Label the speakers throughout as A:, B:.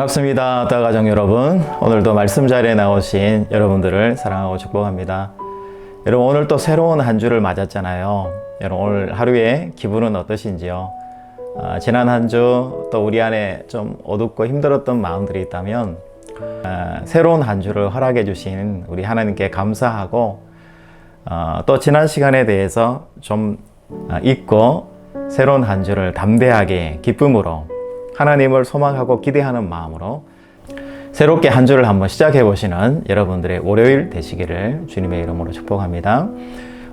A: 반갑습니다. 다가정 여러분, 오늘도 말씀 자리에 나오신 여러분들을 사랑하고 축복합니다. 여러분, 오늘 또 새로운 한 주를 맞았잖아요. 여러분, 오늘 하루의 기분은 어떠신지요? 지난 한 주 또 우리 안에 좀 어둡고 힘들었던 마음들이 있다면 새로운 한 주를 허락해 주신 우리 하나님께 감사하고 또 지난 시간에 대해서 좀 잊고 새로운 한 주를 담대하게 기쁨으로 하나님을 소망하고 기대하는 마음으로 새롭게 한 주를 한번 시작해 보시는 여러분들의 월요일 되시기를 주님의 이름으로 축복합니다.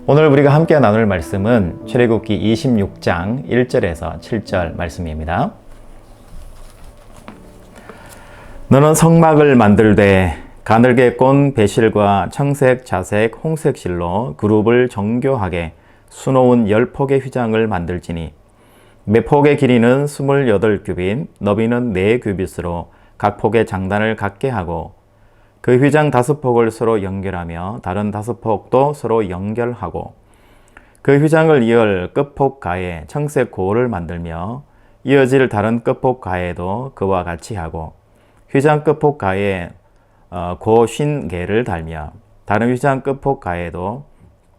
A: 오늘 우리가 함께 나눌 말씀은 출애굽기 26장 1절에서 7절 말씀입니다. 너는 성막을 만들되 가늘게 꼰 배실과 청색, 자색, 홍색 실로 그룹을 정교하게 수놓은 10폭의 휘장을 만들지니 매 폭의 길이는 28규빗, 너비는 4규빗으로 각 폭의 장단을 같게 하고 그 휘장 5폭을 서로 연결하며 다른 5폭도 서로 연결하고 그 휘장을 이을 끝폭 가에 청색 고를 만들며 이어질 다른 끝폭 가에도 그와 같이 하고 휘장 끝폭 가에 고 50개를 달며 다른 휘장 끝폭 가에도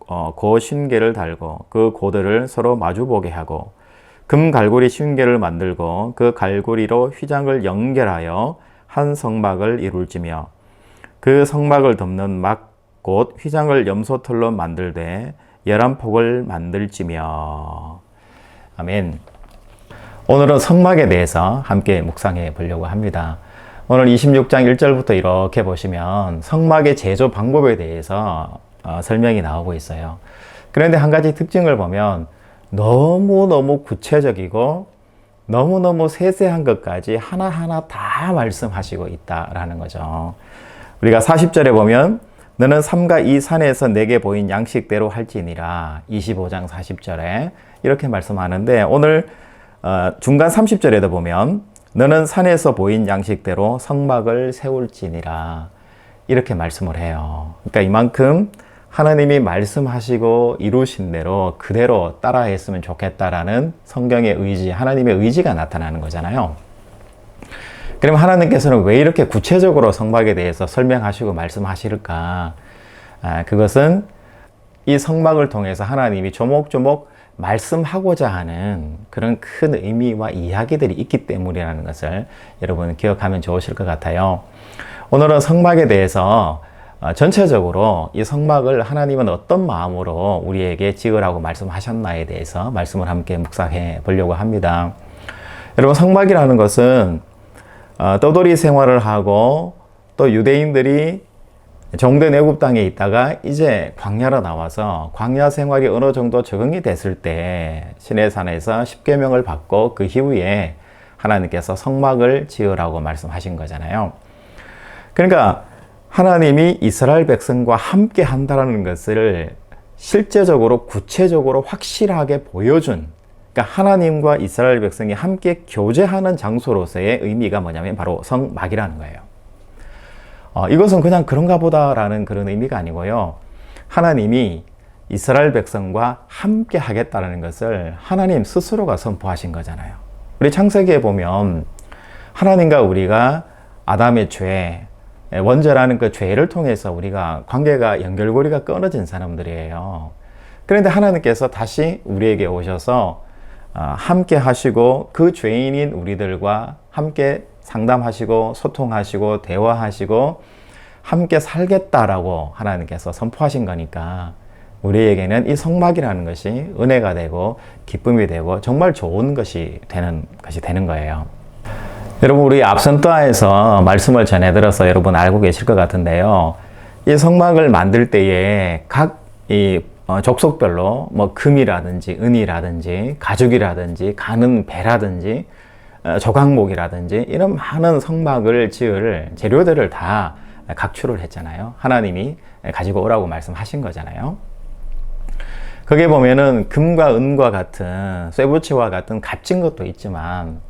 A: 고 50개를 달고 그 고들을 서로 마주보게 하고 금 갈고리 50개를 만들고 그 갈고리로 휘장을 연결하여 한 성막을 이룰지며 그 성막을 덮는 막 곧 휘장을 염소털로 만들되 11폭을 만들지며. 아멘. 오늘은 성막에 대해서 함께 묵상해 보려고 합니다. 오늘 26장 1절부터 이렇게 보시면 성막의 제조 방법에 대해서 설명이 나오고 있어요. 그런데 한 가지 특징을 보면 너무너무 구체적이고 너무너무 세세한 것까지 하나하나 다 말씀하시고 있다라는 거죠. 우리가 40절에 보면 너는 삼가 이 산에서 내게 보인 양식대로 할지니라 25장 40절에 이렇게 말씀하는데 오늘 중간 30절에도 보면 너는 산에서 보인 양식대로 성막을 세울지니라 이렇게 말씀을 해요. 그러니까 이만큼 하나님이 말씀하시고 이루신 대로 그대로 따라했으면 좋겠다라는 성경의 의지, 하나님의 의지가 나타나는 거잖아요. 그럼 하나님께서는 왜 이렇게 구체적으로 성막에 대해서 설명하시고 말씀하실까? 그것은 이 성막을 통해서 하나님이 조목조목 말씀하고자 하는 그런 큰 의미와 이야기들이 있기 때문이라는 것을 여러분 기억하면 좋으실 것 같아요. 오늘은 성막에 대해서 전체적으로 이 성막을 하나님은 어떤 마음으로 우리에게 지으라고 말씀하셨나에 대해서 말씀을 함께 묵상해 보려고 합니다. 여러분, 성막이라는 것은 떠돌이 생활을 하고 또 유대인들이 정된 애굽 땅에 있다가 이제 광야로 나와서 광야 생활이 어느 정도 적응이 됐을 때 시내산에서 십계명을 받고 그 이후에 하나님께서 성막을 지으라고 말씀하신 거잖아요. 그러니까 하나님이 이스라엘 백성과 함께 한다는 것을 실제적으로 구체적으로 확실하게 보여준, 그러니까 하나님과 이스라엘 백성이 함께 교제하는 장소로서의 의미가 뭐냐면 바로 성막이라는 거예요. 이것은 그냥 그런가 보다라는 그런 의미가 아니고요. 하나님이 이스라엘 백성과 함께 하겠다는 것을 하나님 스스로가 선포하신 거잖아요. 우리 창세기에 보면 하나님과 우리가 아담의 죄, 원죄라는 그 죄를 통해서 우리가 관계가 연결고리가 끊어진 사람들이에요. 그런데 하나님께서 다시 우리에게 오셔서 함께 하시고 그 죄인인 우리들과 함께 상담하시고 소통하시고 대화하시고 함께 살겠다라고 하나님께서 선포하신 거니까 우리에게는 이 성막이라는 것이 은혜가 되고 기쁨이 되고 정말 좋은 것이 되는 거예요. 여러분, 우리 앞선 또아에서 말씀을 전해들어서 여러분 알고 계실 것 같은데요. 이 성막을 만들 때에 각 족속별로 뭐 금이라든지 은이라든지 가죽이라든지 가는 배라든지 조각목이라든지 이런 많은 성막을 지을 재료들을 다 각출을 했잖아요. 하나님이 가지고 오라고 말씀하신 거잖아요. 거기에 보면은 금과 은과 같은 쇠붙이와 같은 값진 것도 있지만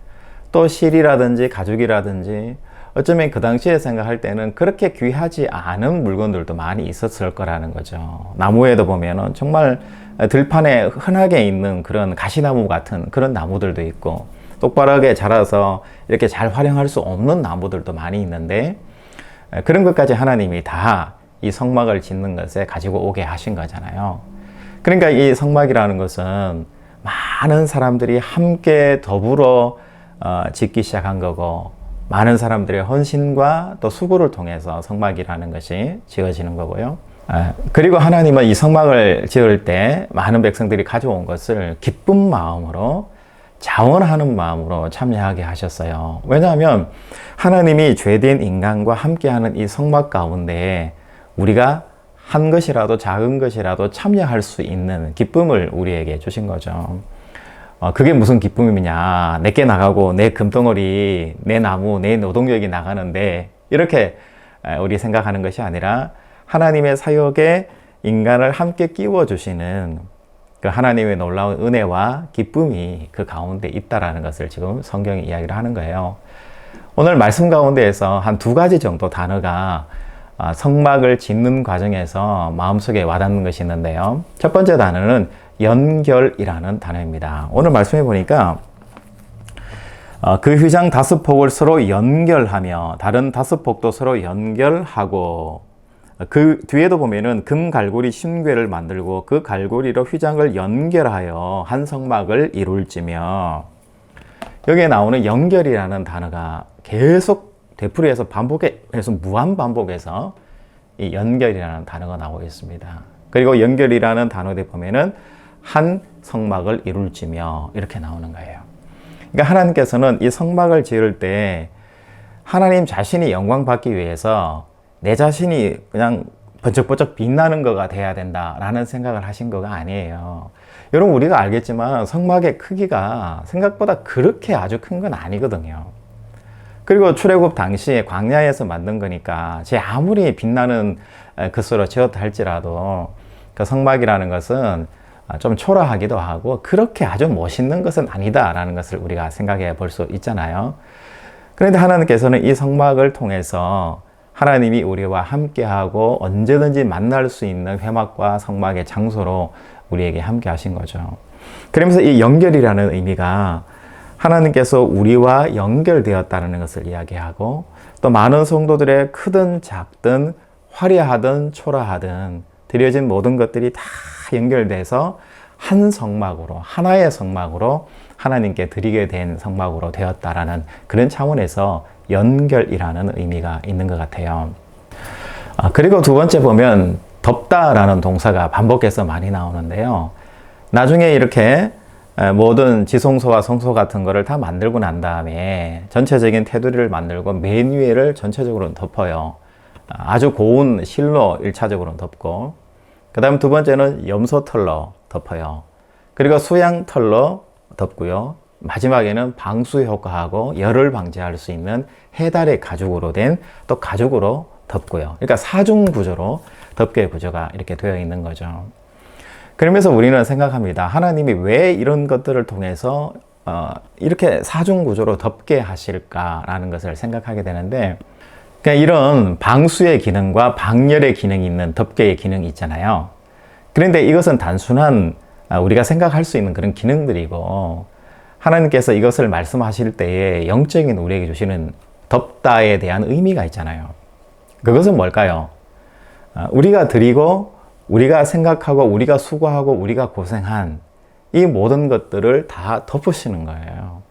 A: 또 실이라든지 가죽이라든지 어쩌면 그 당시에 생각할 때는 그렇게 귀하지 않은 물건들도 많이 있었을 거라는 거죠. 나무에도 보면은 정말 들판에 흔하게 있는 그런 가시나무 같은 그런 나무들도 있고 똑바르게 자라서 이렇게 잘 활용할 수 없는 나무들도 많이 있는데, 그런 것까지 하나님이 다 이 성막을 짓는 것에 가지고 오게 하신 거잖아요. 그러니까 이 성막이라는 것은 많은 사람들이 함께 더불어 짓기 시작한 거고, 많은 사람들의 헌신과 또 수고를 통해서 성막이라는 것이 지어지는 거고요. 그리고 하나님은 이 성막을 지을 때 많은 백성들이 가져온 것을 기쁜 마음으로, 자원하는 마음으로 참여하게 하셨어요. 왜냐하면 하나님이 죄된 인간과 함께하는 이 성막 가운데 우리가 한 것이라도, 작은 것이라도 참여할 수 있는 기쁨을 우리에게 주신 거죠. 그게 무슨 기쁨이냐, 내게 나가고 내 금덩어리, 내 나무, 내 노동력이 나가는데, 이렇게 우리 생각하는 것이 아니라 하나님의 사역에 인간을 함께 끼워주시는 그 하나님의 놀라운 은혜와 기쁨이 그 가운데 있다라는 것을 지금 성경이 이야기를 하는 거예요. 오늘 말씀 가운데에서 한 두 가지 정도 단어가 성막을 짓는 과정에서 마음속에 와닿는 것이 있는데요. 첫 번째 단어는 연결이라는 단어입니다. 오늘 말씀해 보니까 그 휘장 5폭을 서로 연결하며 다른 5폭도 서로 연결하고, 그 뒤에도 보면은 금 갈고리 신궤를 만들고 그 갈고리로 휘장을 연결하여 한 성막을 이룰지며, 여기에 나오는 연결이라는 단어가 계속 되풀이해서 반복해서 무한 반복해서 이 연결이라는 단어가 나오고 있습니다. 그리고 연결이라는 단어에 보면은 한 성막을 이룰지며 이렇게 나오는 거예요. 그러니까 하나님께서는 이 성막을 지을 때 하나님 자신이 영광 받기 위해서 내 자신이 그냥 번쩍번쩍 빛나는 거가 돼야 된다라는 생각을 하신 거가 아니에요. 여러분, 우리가 알겠지만 성막의 크기가 생각보다 그렇게 아주 큰 건 아니거든요. 그리고 출애굽 당시에 광야에서 만든 거니까 제 아무리 빛나는 것으로 지었다 할지라도 그 성막이라는 것은 좀 초라하기도 하고 그렇게 아주 멋있는 것은 아니다라는 것을 우리가 생각해 볼 수 있잖아요. 그런데 하나님께서는 이 성막을 통해서 하나님이 우리와 함께하고 언제든지 만날 수 있는 회막과 성막의 장소로 우리에게 함께 하신 거죠. 그러면서 이 연결이라는 의미가 하나님께서 우리와 연결되었다는 것을 이야기하고, 또 많은 성도들의 크든 작든 화려하든 초라하든 드려진 모든 것들이 다 연결돼서 한 성막으로, 하나의 성막으로 하나님께 드리게 된 성막으로 되었다라는 그런 차원에서 연결이라는 의미가 있는 것 같아요. 그리고 두 번째 보면 덮다라는 동사가 반복해서 많이 나오는데요. 나중에 이렇게 모든 지성소와 성소 같은 거를 다 만들고 난 다음에 전체적인 테두리를 만들고 맨 위에를 전체적으로 덮어요. 아주 고운 실로 1차적으로 덮고, 그 다음 두 번째는 염소털로 덮어요. 그리고 수양털로 덮고요. 마지막에는 방수 효과하고 열을 방지할 수 있는 해달의 가죽으로 된 또 가죽으로 덮고요. 그러니까 사중 구조로 덮개의 구조가 이렇게 되어 있는 거죠. 그러면서 우리는 생각합니다. 하나님이 왜 이런 것들을 통해서 이렇게 사중 구조로 덮게 하실까라는 것을 생각하게 되는데, 그러니까 이런 방수의 기능과 방열의 기능이 있는 덮개의 기능이 있잖아요. 그런데 이것은 단순한 우리가 생각할 수 있는 그런 기능들이고, 하나님께서 이것을 말씀하실 때에 영적인 우리에게 주시는 덮다에 대한 의미가 있잖아요. 그것은 뭘까요? 우리가 드리고 우리가 생각하고 우리가 수고하고 우리가 고생한 이 모든 것들을 다 덮으시는 거예요.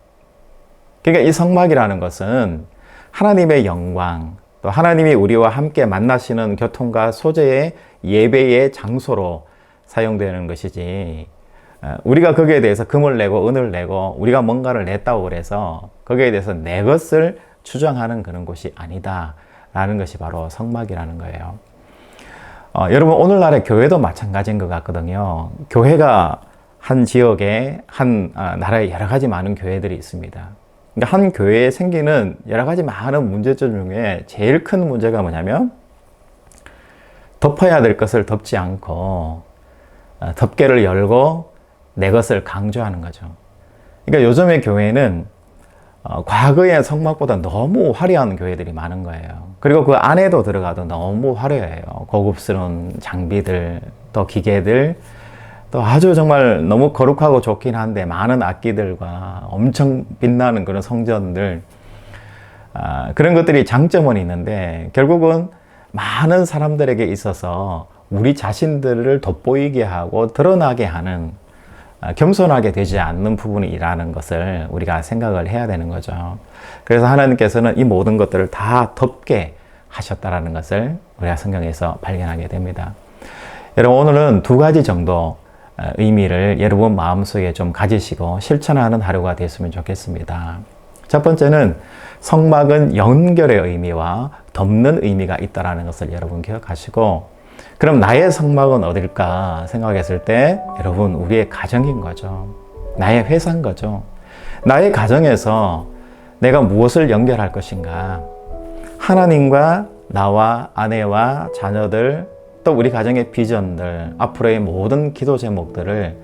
A: 그러니까 이 성막이라는 것은 하나님의 영광, 또 하나님이 우리와 함께 만나시는 교통과 소재의 예배의 장소로 사용되는 것이지, 우리가 거기에 대해서 금을 내고 은을 내고 우리가 뭔가를 냈다고 그래서 거기에 대해서 내 것을 주장하는 그런 곳이 아니다라는 것이 바로 성막이라는 거예요. 여러분, 오늘날의 교회도 마찬가지인 것 같거든요. 교회가 한 지역에, 한 나라에 여러 가지 많은 교회들이 있습니다. 그러니까 한 교회에 생기는 여러 가지 많은 문제점 중에 제일 큰 문제가 뭐냐면, 덮어야 될 것을 덮지 않고 덮개를 열고 내 것을 강조하는 거죠. 그러니까 요즘의 교회는 과거의 성막보다 너무 화려한 교회들이 많은 거예요. 그리고 그 안에도 들어가도 너무 화려해요. 고급스러운 장비들, 또 기계들, 또 아주 정말 너무 거룩하고 좋긴 한데 많은 악기들과 엄청 빛나는 그런 성전들, 그런 것들이 장점은 있는데 결국은 많은 사람들에게 있어서 우리 자신들을 돋보이게 하고 드러나게 하는, 겸손하게 되지 않는 부분이라는 것을 우리가 생각을 해야 되는 거죠. 그래서 하나님께서는 이 모든 것들을 다 덮게 하셨다라는 것을 우리가 성경에서 발견하게 됩니다. 여러분, 오늘은 두 가지 정도 의미를 여러분 마음속에 좀 가지시고 실천하는 하루가 됐으면 좋겠습니다. 첫 번째는 성막은 연결의 의미와 덮는 의미가 있다는 것을 여러분 기억하시고, 그럼 나의 성막은 어딜까 생각했을 때 여러분, 우리의 가정인 거죠. 나의 회사인 거죠. 나의 가정에서 내가 무엇을 연결할 것인가? 하나님과 나와 아내와 자녀들, 또 우리 가정의 비전들, 앞으로의 모든 기도 제목들을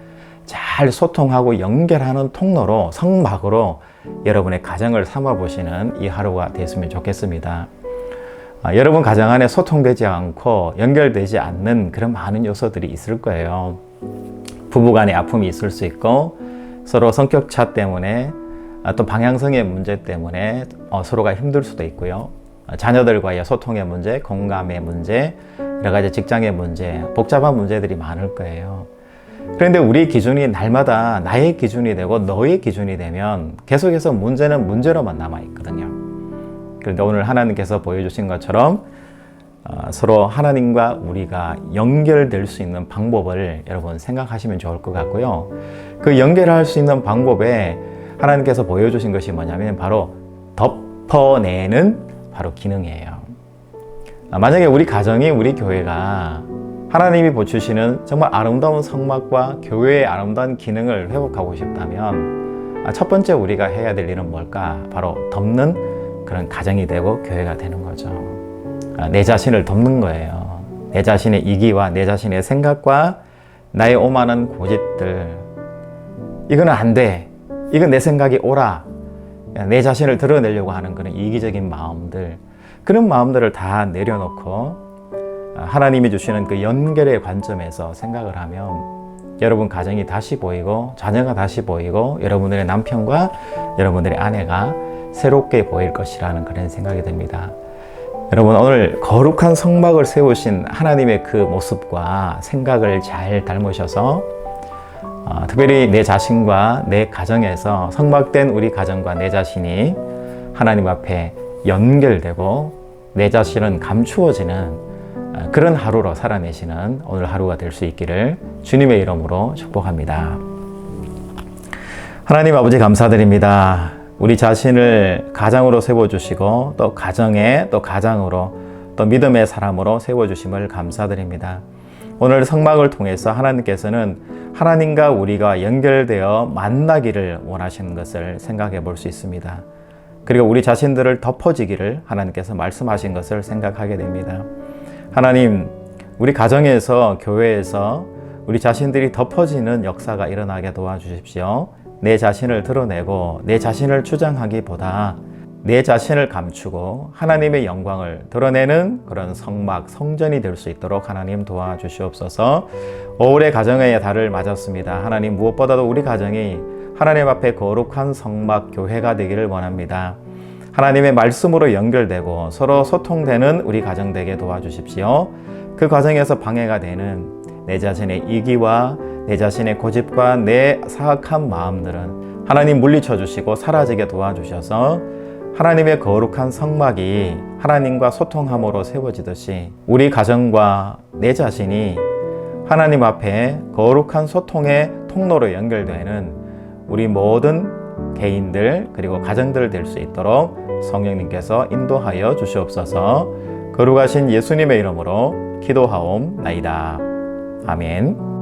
A: 잘 소통하고 연결하는 통로로, 성막으로 여러분의 가정을 삼아보시는 이 하루가 됐으면 좋겠습니다. 여러분 가정 안에 소통되지 않고 연결되지 않는 그런 많은 요소들이 있을 거예요. 부부간의 아픔이 있을 수 있고, 서로 성격 차 때문에, 또 방향성의 문제 때문에 서로가 힘들 수도 있고요. 자녀들과의 소통의 문제, 공감의 문제, 여러 가지 직장의 문제, 복잡한 문제들이 많을 거예요. 그런데 우리 기준이 날마다 나의 기준이 되고 너의 기준이 되면 계속해서 문제는 문제로만 남아있거든요. 그런데 오늘 하나님께서 보여주신 것처럼 서로 하나님과 우리가 연결될 수 있는 방법을 여러분 생각하시면 좋을 것 같고요. 그 연결할 수 있는 방법에 하나님께서 보여주신 것이 뭐냐면 바로 덮어내는 바로 기능이에요. 만약에 우리 가정이, 우리 교회가 하나님이 보여주시는 정말 아름다운 성막과 교회의 아름다운 기능을 회복하고 싶다면 첫 번째 우리가 해야 될 일은 뭘까? 바로 덮는 그런 가정이 되고 교회가 되는 거죠. 내 자신을 덮는 거예요. 내 자신의 이기와 내 자신의 생각과 나의 오만한 고집들, 이거는 안 돼, 이건 내 생각이 옳아, 내 자신을 드러내려고 하는 그런 이기적인 마음들, 그런 마음들을 다 내려놓고 하나님이 주시는 그 연결의 관점에서 생각을 하면 여러분 가정이 다시 보이고, 자녀가 다시 보이고, 여러분들의 남편과 여러분들의 아내가 새롭게 보일 것이라는 그런 생각이 듭니다. 여러분, 오늘 거룩한 성막을 세우신 하나님의 그 모습과 생각을 잘 닮으셔서 특별히 내 자신과 내 가정에서 성막된 우리 가정과 내 자신이 하나님 앞에 연결되고 내 자신은 감추어지는 그런 하루로 살아내시는 오늘 하루가 될 수 있기를 주님의 이름으로 축복합니다. 하나님 아버지, 감사드립니다. 우리 자신을 가장으로 세워주시고 또 가정에 또 가장으로 또 믿음의 사람으로 세워주심을 감사드립니다. 오늘 성막을 통해서 하나님께서는 하나님과 우리가 연결되어 만나기를 원하시는 것을 생각해 볼 수 있습니다. 그리고 우리 자신들을 덮어지기를 하나님께서 말씀하신 것을 생각하게 됩니다. 하나님, 우리 가정에서, 교회에서 우리 자신들이 덮어지는 역사가 일어나게 도와주십시오. 내 자신을 드러내고 내 자신을 주장하기보다 내 자신을 감추고 하나님의 영광을 드러내는 그런 성막, 성전이 될 수 있도록 하나님 도와주시옵소서. 올해 가정의 달을 맞았습니다. 하나님, 무엇보다도 우리 가정이 하나님 앞에 거룩한 성막 교회가 되기를 원합니다. 하나님의 말씀으로 연결되고 서로 소통되는 우리 가정 되게 도와주십시오. 그 과정에서 방해가 되는 내 자신의 이기와 내 자신의 고집과 내 사악한 마음들은 하나님 물리쳐 주시고 사라지게 도와주셔서 하나님의 거룩한 성막이 하나님과 소통함으로 세워지듯이 우리 가정과 내 자신이 하나님 앞에 거룩한 소통의 통로로 연결되는 우리 모든 개인들 그리고 가정들 될 수 있도록 성령님께서 인도하여 주시옵소서. 거룩하신 예수님의 이름으로 기도하옵나이다. 아멘.